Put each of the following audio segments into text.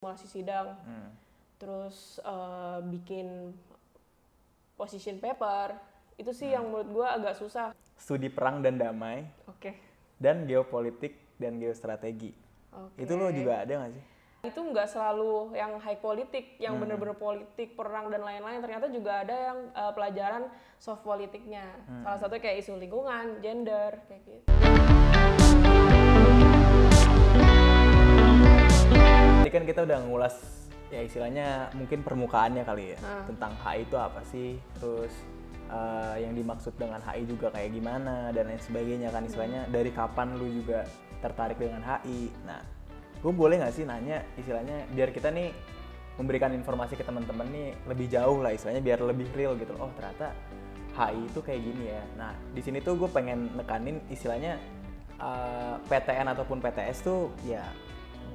simulasi sidang, terus bikin position paper, itu sih yang menurut gue agak susah. Studi perang dan damai, dan geopolitik dan geostrategi. Itu lo juga ada nggak sih? Itu nggak selalu yang high politik, yang bener-bener politik, perang dan lain-lain. Ternyata juga ada yang pelajaran soft politiknya. Salah satu kayak isu lingkungan, gender, kayak gitu. Tadi kan kita udah ngulas ya istilahnya mungkin permukaannya kali ya, tentang HI itu apa sih, terus yang dimaksud dengan HI juga kayak gimana dan lain sebagainya kan, istilahnya dari kapan lu juga tertarik dengan HI. Nah, gue boleh nggak sih nanya istilahnya biar kita nih memberikan informasi ke teman-teman nih lebih jauh lah istilahnya, biar lebih real gitu. Oh ternyata HI itu kayak gini ya. Nah di sini tuh gue pengen nekanin istilahnya PTN ataupun PTS tuh ya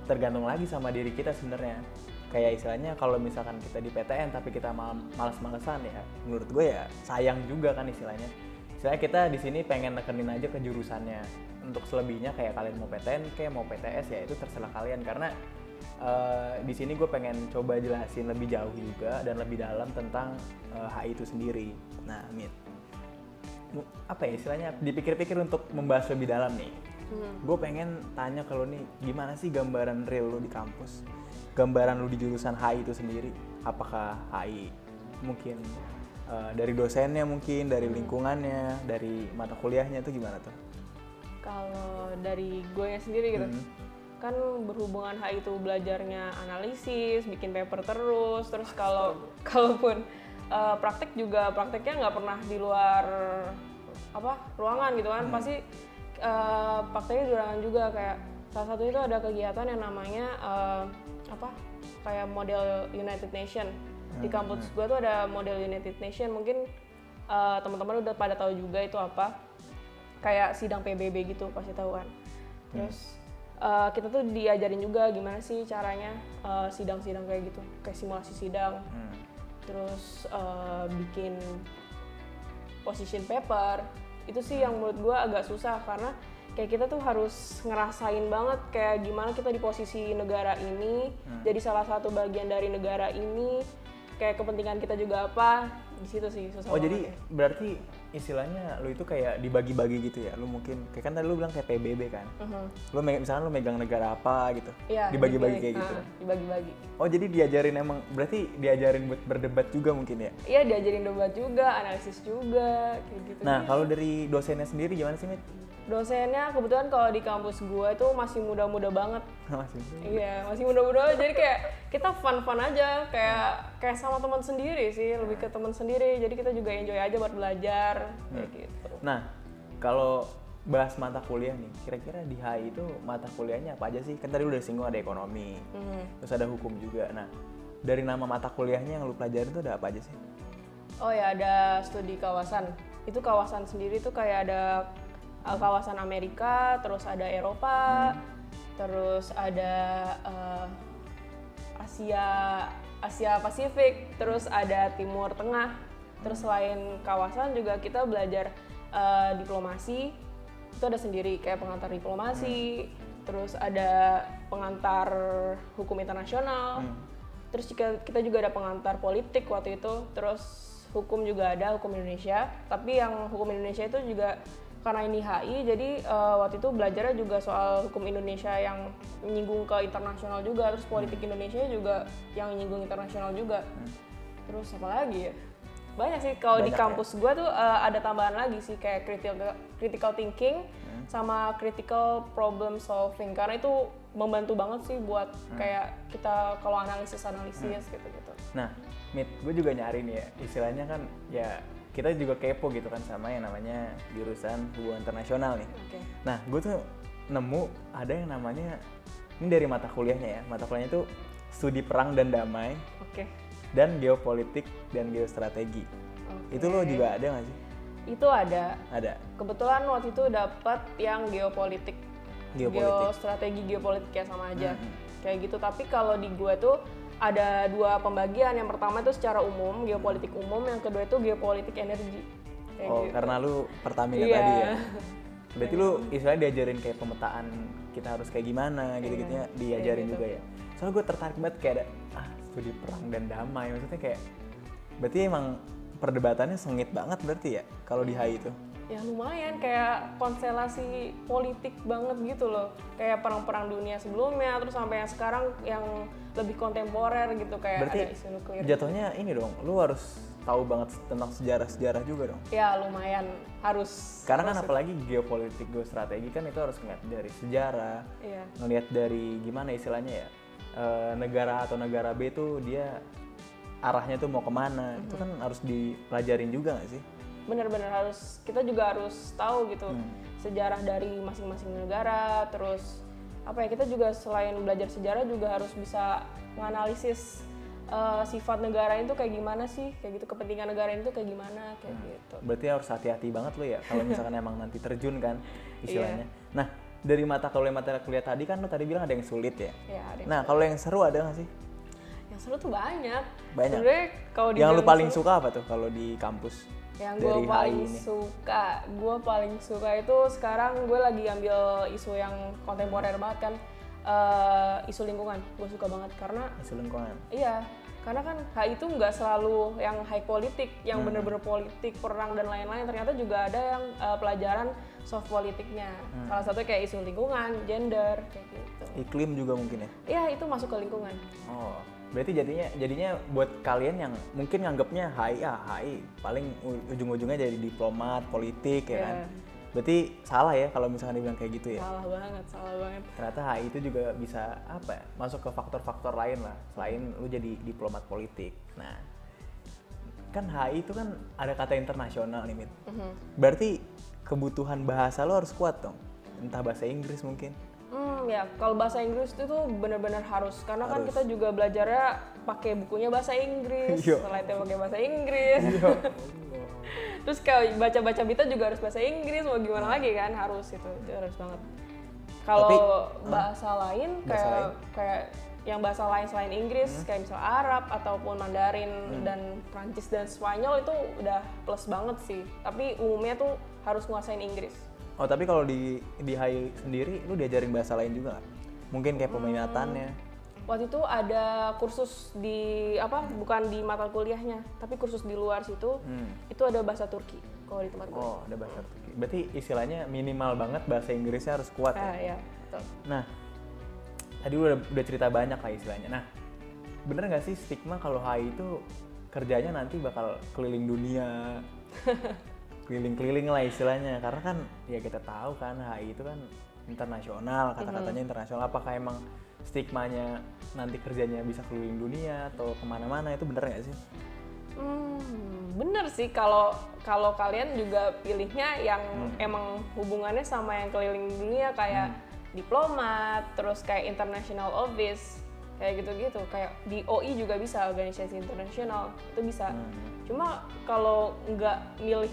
tergantung lagi sama diri kita sebenarnya. Kayak istilahnya kalau misalkan kita di PTN tapi kita malas-malesan ya, menurut gue ya sayang juga kan istilahnya. Istilahnya kita di sini pengen nekenin aja ke jurusannya. Untuk selebihnya kayak kalian mau PTN kayak mau PTS ya itu terserah kalian, karena di sini gue pengen coba jelasin lebih jauh juga dan lebih dalam tentang HI itu sendiri. Nah, Mit, apa ya istilahnya dipikir-pikir untuk membahas lebih dalam nih. Gue pengen tanya ke lo nih, gimana sih gambaran real lo di kampus? Gambaran lo di jurusan HI itu sendiri? Apakah HI mungkin dari dosennya, mungkin dari lingkungannya, dari mata kuliahnya itu gimana tuh? Kalau dari gue sendiri gitu, kan berhubungan HI itu belajarnya analisis, bikin paper terus kalaupun praktek juga prakteknya nggak pernah di luar ruangan gitu kan, pasti prakteknya di ruangan juga. Kayak salah satu itu ada kegiatan yang namanya kayak model United Nation. Di kampus gue tuh ada model United Nation, mungkin teman-teman udah pada tahu juga itu apa. Kayak sidang PBB gitu pasti tahu kan. Terus kita tuh diajarin juga gimana sih caranya sidang-sidang kayak gitu, kayak simulasi sidang. Terus bikin position paper. Itu sih yang menurut gue agak susah, karena kayak kita tuh harus ngerasain banget kayak gimana kita di posisi negara ini, jadi salah satu bagian dari negara ini, kayak kepentingan kita juga apa. Di situ sih susah banget. Jadi berarti istilahnya lu itu kayak dibagi-bagi gitu ya. Lu mungkin kayak kan tadi lu bilang kayak PBB kan. Lu misalkan lu megang negara apa gitu. Iya, dibagi-bagi kayak gitu. Dibagi-bagi. Oh, jadi diajarin emang berarti diajarin buat berdebat juga mungkin ya? Iya, diajarin debat juga, analisis juga kayak gitu. Nah, kalau dari dosennya sendiri gimana sih, Mit? Dosennya kebetulan kalau di kampus gue itu masih muda-muda banget. Iya, masih muda-muda, jadi kayak kita fun-fun aja, kayak sama teman sendiri sih, lebih ke teman sendiri. Jadi kita juga enjoy aja buat belajar kayak gitu. Nah, kalau bahas mata kuliah nih, kira-kira di HI itu mata kuliahnya apa aja sih? Kan tadi udah singgung ada ekonomi, terus ada hukum juga. Nah, dari nama mata kuliahnya yang lu pelajarin tuh ada apa aja sih? Oh ya, ada studi kawasan. Itu kawasan sendiri tuh kayak ada kawasan Amerika, terus ada Eropa, terus ada Asia Pasifik, terus ada Timur Tengah. Terus selain kawasan juga kita belajar diplomasi, itu ada sendiri kayak pengantar diplomasi, terus ada pengantar hukum internasional, terus kita juga ada pengantar politik waktu itu, terus hukum juga ada, hukum Indonesia. Tapi yang hukum Indonesia itu juga karena ini HI, jadi waktu itu belajarnya juga soal hukum Indonesia yang menyinggung ke internasional juga, terus politik Indonesia juga yang menyinggung internasional juga. Terus apa lagi ya? Banyak sih. Kalau di kampus gue tuh ada tambahan lagi sih, kayak critical thinking sama critical problem solving, karena itu membantu banget sih buat kayak kita kalau analisis gitu-gitu. Nah, Mit, gue juga nyari nih ya, istilahnya kan ya kita juga kepo gitu kan sama yang namanya jurusan hubungan internasional nih. Nah, gue tuh nemu ada yang namanya, ini dari mata kuliahnya ya, mata kuliahnya tuh studi perang dan damai, dan geopolitik dan geostrategi. Itu lo juga ada nggak sih? Itu ada. Ada. Kebetulan waktu itu dapat yang geopolitik. Geostrategi geopolitik ya sama aja. Kayak gitu. Tapi kalau di gue tuh ada dua pembagian. Yang pertama itu secara umum, geopolitik umum. Yang kedua itu geopolitik energi. Kayak gitu. Karena lu Pertamina tadi ya? Berarti lu istilahnya diajarin kayak pemetaan kita harus kayak gimana gitu-gitunya diajarin juga ya? Soalnya gue tertarik banget kayak ada studi perang dan damai, maksudnya kayak berarti emang perdebatannya sengit banget berarti ya kalau di HI itu. Ya lumayan, kayak konstelasi politik banget gitu loh, kayak perang-perang dunia sebelumnya terus sampai yang sekarang yang lebih kontemporer gitu, kayak berarti ada isu nuklir. Jatuhnya ini dong, lu harus tahu banget tentang sejarah juga dong. Ya lumayan harus. Karena kan apalagi geopolitik, geostrategi kan itu harus ngeliat dari sejarah, ngeliat dari gimana istilahnya ya, negara atau negara B tuh dia arahnya tuh mau kemana, itu kan harus dipelajarin juga nggak sih? Bener-bener harus, kita juga harus tahu gitu sejarah dari masing-masing negara. Terus apa ya, kita juga selain belajar sejarah juga harus bisa menganalisis sifat negara itu kayak gimana sih, kayak gitu, kepentingan negara itu kayak gimana, kayak gitu. Berarti harus hati-hati banget lo ya kalau misalkan emang nanti terjun kan istilahnya. Nah, dari mata kuliah tadi kan lo tadi bilang ada yang sulit ya. Nah, kalau yang seru ada nggak sih? Yang seru tuh banyak. Sebenarnya kalau yang lu paling suka apa tuh kalau di kampus? Yang gue paling suka itu sekarang gue lagi ambil isu yang kontemporer banget kan, isu lingkungan. Gue suka banget karena isu lingkungan. Iya, karena kan HI itu nggak selalu yang high politik, yang bener-bener politik, perang dan lain-lain. Ternyata juga ada yang pelajaran soft politiknya. Salah satunya kayak isu lingkungan, gender, kayak gitu. Iklim juga mungkin ya? Iya, itu masuk ke lingkungan. Oh. Berarti jadinya buat kalian yang mungkin nganggapnya HI paling ujung-ujungnya jadi diplomat, politik ya kan. Berarti salah ya kalau misalkan dibilang kayak gitu ya. Salah banget. Ternyata HI itu juga bisa masuk ke faktor-faktor lain lah selain lu jadi diplomat politik. Nah, kan HI itu kan ada kata internasional nih, Mit. Berarti kebutuhan bahasa lu harus kuat dong. Entah bahasa Inggris mungkin. Ya, kalau bahasa Inggris itu benar-benar harus, karena kan kita juga belajarnya pakai bukunya bahasa Inggris, slide-nya pakai bahasa Inggris. Terus kayak baca-baca berita juga harus bahasa Inggris, mau gimana lagi kan, harus itu harus banget. Kalau bahasa lain kayak yang bahasa lain selain Inggris, kayak misal Arab ataupun Mandarin dan Prancis dan Spanyol itu udah plus banget sih. Tapi umumnya tuh harus nguasain Inggris. Oh, tapi kalau di HI sendiri lu diajarin bahasa lain juga nggak? Mungkin kayak peminatannya. Waktu itu ada kursus bukan di mata kuliahnya, tapi kursus di luar situ. Itu ada bahasa Turki kalau di tempat gue. Oh, ada bahasa Turki. Berarti istilahnya minimal banget bahasa Inggrisnya harus kuat ya? Iya, betul. Nah, tadi udah cerita banyak lah istilahnya. Nah, bener nggak sih stigma kalau HI itu kerjanya nanti bakal keliling dunia? Keliling-keliling lah istilahnya, karena kan ya kita tahu kan HI itu kan internasional, kata-katanya internasional. Apakah emang stigmanya nanti kerjanya bisa keliling dunia atau kemana-mana, itu bener nggak sih? Bener sih, kalau kalian juga pilihnya yang emang hubungannya sama yang keliling dunia, kayak diplomat, terus kayak international office, kayak gitu-gitu, kayak di OI juga bisa, organisasi internasional itu bisa. Cuma kalau nggak milih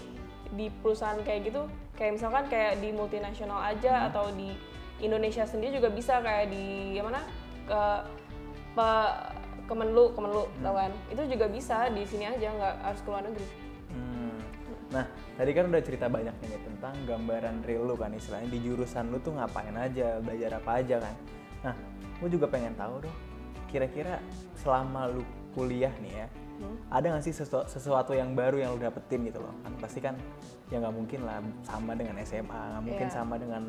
di perusahaan kayak gitu, kayak misalkan kayak di multinasional aja atau di Indonesia sendiri juga bisa, kayak di Kemenlu tau kan, itu juga bisa di sini aja, nggak harus ke luar negeri. Nah, tadi kan udah cerita banyak nih tentang gambaran real lu kan, istilahnya di jurusan lu tuh ngapain aja, belajar apa aja kan. Nah, gue juga pengen tahu dong, kira-kira selama lu kuliah nih ya, ada nggak sih sesuatu yang baru yang lu dapetin gitu loh? Kan pasti kan ya nggak mungkin lah sama dengan SMA, nggak mungkin sama dengan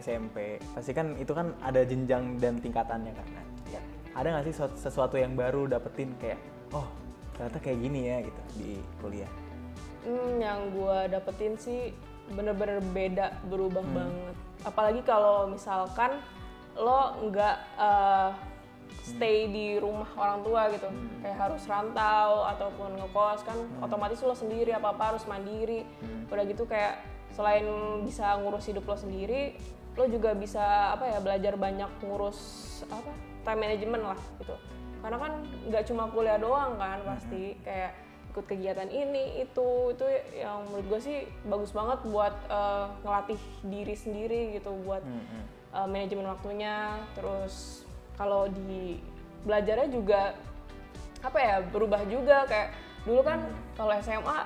SMP. Pasti kan itu kan ada jenjang dan tingkatannya kan. Nah, ada nggak sih sesuatu yang baru dapetin kayak, oh ternyata kayak gini ya gitu di kuliah? Yang gue dapetin sih bener-bener beda, berubah banget. Apalagi kalau misalkan lo nggak stay di rumah orang tua gitu, kayak harus rantau ataupun ngekos kan, otomatis lo sendiri, apa-apa harus mandiri. Udah gitu kayak selain bisa ngurus hidup lo sendiri, lo juga bisa belajar banyak ngurus time management lah gitu. Karena kan nggak cuma kuliah doang kan, pasti kayak ikut kegiatan ini itu yang menurut gue sih bagus banget buat ngelatih diri sendiri gitu, buat manajemen waktunya. Terus kalau di belajarnya juga berubah juga, kayak dulu kan kalau SMA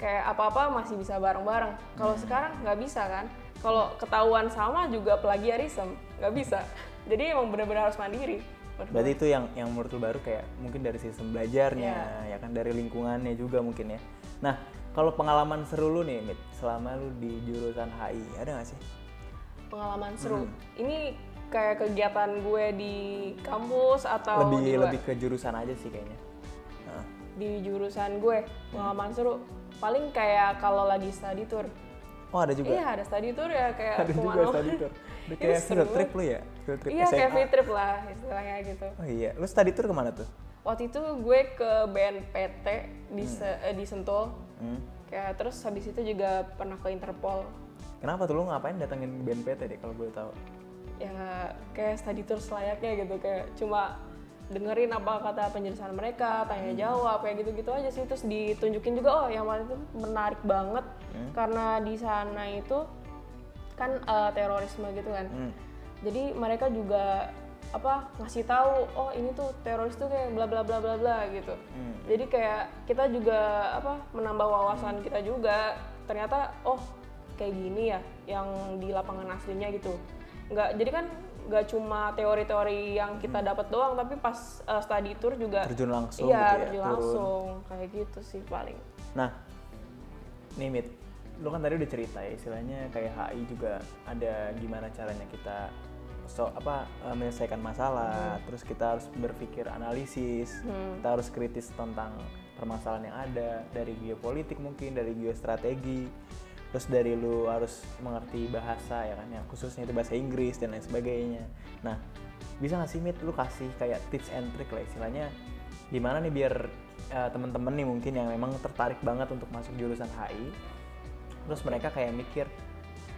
kayak apa-apa masih bisa bareng-bareng, kalau sekarang nggak bisa kan, kalau ketahuan sama juga plagiarism nggak bisa. Jadi emang benar-benar harus mandiri Berarti itu yang menurut lu baru kayak mungkin dari sistem belajarnya, ya kan, dari lingkungannya juga mungkin ya. Nah, kalau pengalaman seru lu nih, Mit, selama lu di jurusan HI, ada nggak sih? Pengalaman seru? Ini kayak kegiatan gue di kampus atau lebih ke jurusan aja sih kayaknya. Nah. Di jurusan gue, pengalaman seru paling kayak kalau lagi study tour. Oh, ada juga? Iya, ada study tour ya, kayak ada juga study tour. Kayak field trip lu ya? Field trip iya, SMA. kayak field trip lah istilahnya gitu. Oh iya, lu study tour kemana tuh? Waktu itu gue ke BNPT di Sentul. Kayak terus habis itu juga pernah ke Interpol. Kenapa tuh lu ngapain datengin BNPT deh kalau boleh tahu? Ya kayak study tour selayaknya gitu, kayak cuma dengerin apa kata penjelasan mereka, tanya jawab kayak gitu-gitu aja sih. Terus ditunjukin juga, oh yang waktu itu menarik banget karena di sana itu kan terorisme gitu kan. Jadi mereka juga ngasih tahu, oh ini tuh teroris tuh kayak bla bla bla bla bla gitu. Jadi kayak kita juga menambah wawasan kita juga. Ternyata oh kayak gini ya yang di lapangan aslinya gitu. Jadi kan nggak cuma teori-teori yang kita dapat doang, tapi pas study tour juga terjun langsung. Iya, gitu ya, terjun langsung kayak gitu sih paling. Nah, nih Mit, lu kan tadi udah cerita ya, istilahnya kayak HI juga ada gimana caranya kita menyelesaikan masalah, terus kita harus berpikir analisis, kita harus kritis tentang permasalahan yang ada, dari geopolitik mungkin, dari geostrategi, terus dari lu harus mengerti bahasa ya kan, yang khususnya itu bahasa Inggris dan lain sebagainya. Nah, bisa nggak sih Mit, lu kasih kayak tips and trick lah istilahnya, gimana nih biar temen-temen nih mungkin yang memang tertarik banget untuk masuk jurusan HI, terus mereka kayak mikir,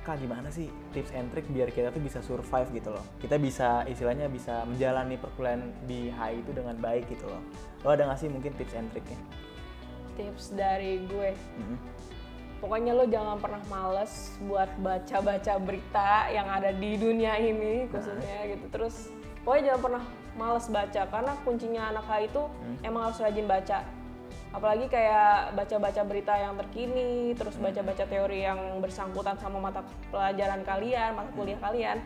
Kak gimana sih tips and trick biar kita tuh bisa survive gitu loh, kita bisa istilahnya bisa menjalani perkuliahan di HI itu dengan baik gitu loh. Lo ada nggak sih mungkin tips and tricknya? Tips dari gue, pokoknya lo jangan pernah males buat baca-baca berita yang ada di dunia ini khususnya gitu. Terus pokoknya jangan pernah males baca, karena kuncinya anak HI itu emang harus rajin baca. Apalagi kayak baca-baca berita yang terkini, terus baca-baca teori yang bersangkutan sama mata pelajaran kalian, mata kuliah kalian.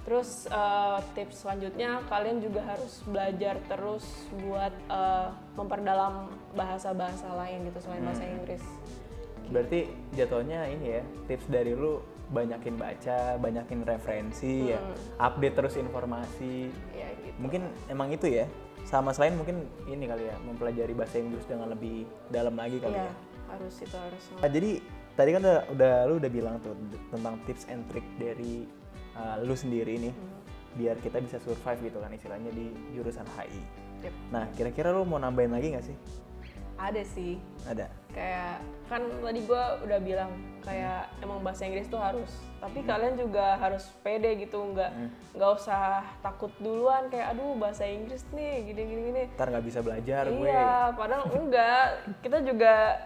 Terus tips selanjutnya, kalian juga harus belajar terus buat memperdalam bahasa-bahasa lain gitu selain bahasa Inggris. Berarti jatuhnya ini ya, tips dari lu banyakin baca, banyakin referensi ya, update terus informasi. Ya, gitu. Mungkin emang itu ya. Sama selain mungkin ini kali ya, mempelajari bahasa Inggris dengan lebih dalam lagi kali ya. Harus. Nah, jadi tadi kan lu udah bilang tuh tentang tips and trick dari lu sendiri nih, biar kita bisa survive gitu kan istilahnya di jurusan HI. Yep. Nah, kira-kira lu mau nambahin lagi nggak sih? Ada sih. Ada. Kayak kan tadi gue udah bilang kayak emang bahasa Inggris tuh harus, tapi kalian juga harus pede gitu, nggak usah takut duluan kayak aduh bahasa Inggris nih gini. Ntar nggak bisa belajar gue. Iya, padahal enggak. Kita juga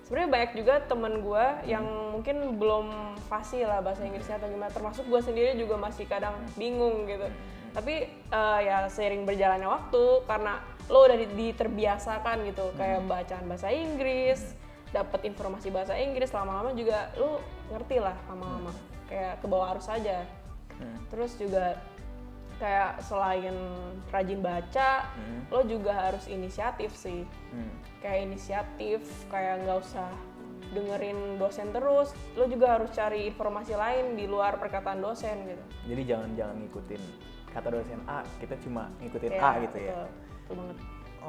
sebenarnya banyak juga temen gue yang mungkin belum fasih lah bahasa Inggrisnya atau gimana, termasuk gue sendiri juga masih kadang bingung gitu. Tapi ya seiring berjalannya waktu, karena lo udah diterbiasakan gitu, kayak bacaan bahasa Inggris, dapat informasi bahasa Inggris, lama-lama juga lo ngerti lah lama-lama, kayak ke bawah arus aja. Terus juga kayak selain rajin baca, lo juga harus inisiatif sih. Kayak inisiatif, kayak nggak usah dengerin dosen terus, lo juga harus cari informasi lain di luar perkataan dosen gitu. Jadi jangan ngikutin kata dosen A, kita cuma ngikutin ya, A gitu betul, ya. Betul banget.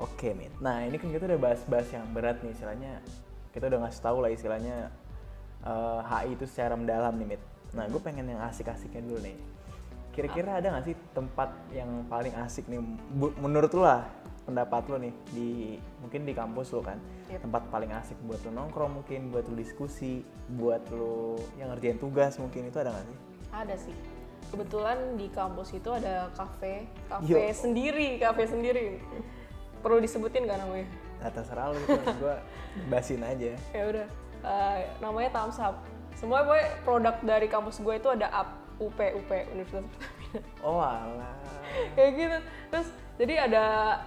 Oke, Mit. Nah, ini kan kita udah bahas-bahas yang berat nih istilahnya. Kita udah ngasih tahu lah istilahnya HI itu secara mendalam nih, Mit. Nah, gue pengen yang asik-asiknya dulu nih. Kira-kira ada nggak sih tempat yang paling asik nih menurut lu lah, pendapat lu nih mungkin di kampus lu kan, tempat paling asik buat lu nongkrong mungkin, buat lu diskusi, buat lu yang ngerjain tugas mungkin, itu ada nggak sih? Ada sih. Kebetulan di kampus itu ada kafe sendiri. Perlu disebutin nggak namanya? Nah, terserah lu, gue basin aja. Ya udah, namanya Thumbs Up. Semua produk dari kampus gue itu ada UP Universitas Pertamina. Oh alah. Kayak gitu. Terus jadi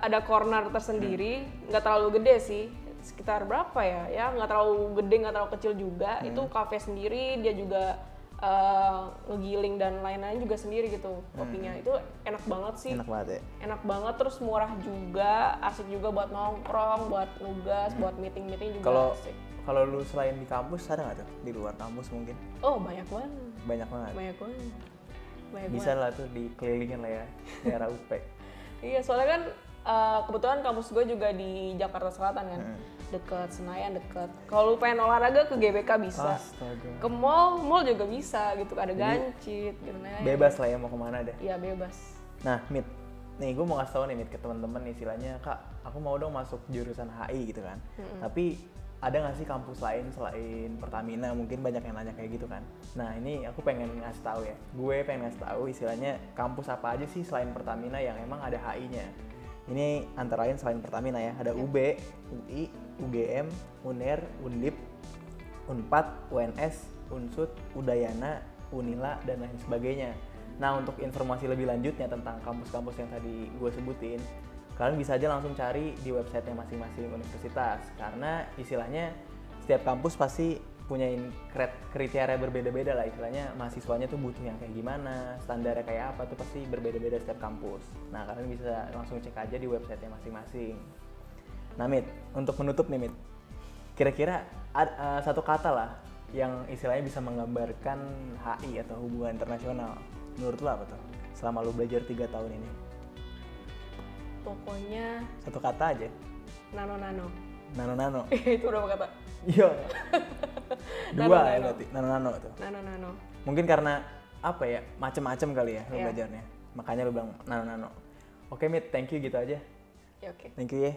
ada corner tersendiri, nggak terlalu gede sih, sekitar berapa ya? Ya nggak terlalu gede, nggak terlalu kecil juga. Itu kafe sendiri, dia juga ngegiling dan lain-lain juga sendiri gitu kopinya. Itu enak banget sih. Enak banget ya. Enak banget, terus murah juga, asik juga buat nongkrong, buat nugas, buat meeting-meeting juga asik. Kalau lu selain di kampus ada nggak tuh di luar kampus mungkin? Oh banyak banget. Banyak banget. Banyak banget. Bisa lah tuh dikelilingin lah ya daerah UP. Iya, soalnya kan kebetulan kampus gue juga di Jakarta Selatan kan, deket Senayan, deket. Kalau lu pengen olahraga ke GBK bisa, Astaga. ke mall juga bisa gitu, ada gancit gitu. Bebas lah ya mau kemana deh. Iya bebas. Nah, Mit, nih gue mau kasih tau nih Mit ke teman-teman istilahnya, Kak, aku mau dong masuk jurusan HI gitu kan. Tapi ada nggak sih kampus lain selain Pertamina? Mungkin banyak yang nanya kayak gitu kan. Nah ini aku pengen ngasih tahu ya. Gue pengen ngasih tahu istilahnya kampus apa aja sih selain Pertamina yang emang ada HI-nya. Ini antara lain selain Pertamina ya. Ada UB, UI, UGM, UNER, UNDIP, UNPAD, UNS, UNSUD, Udayana, Unila, dan lain sebagainya. Nah untuk informasi lebih lanjutnya tentang kampus-kampus yang tadi gue sebutin, kalian bisa aja langsung cari di websitenya masing-masing universitas, karena istilahnya setiap kampus pasti punya kriteria berbeda-beda lah, istilahnya mahasiswanya tuh butuh yang kayak gimana, standarnya kayak apa tuh pasti berbeda-beda setiap kampus. Nah kalian bisa langsung cek aja di websitenya masing-masing. Nah Mit, untuk menutup nih Mit, kira-kira satu kata lah yang istilahnya bisa menggambarkan HI atau hubungan internasional, menurut lo apa tuh selama lo belajar 3 tahun ini? Pokoknya Satu kata aja. nano-nano. Nano-nano. Itu berapa kata? Iya. Dua ya Nano-nano. berarti. Nano-nano tuh. Nano-nano. Mungkin karena apa ya? Macem-macem kali ya lo Iya. belajarnya. Makanya lo bilang nano-nano. Oke Mit, thank you gitu aja. Ya oke. Thank you ya.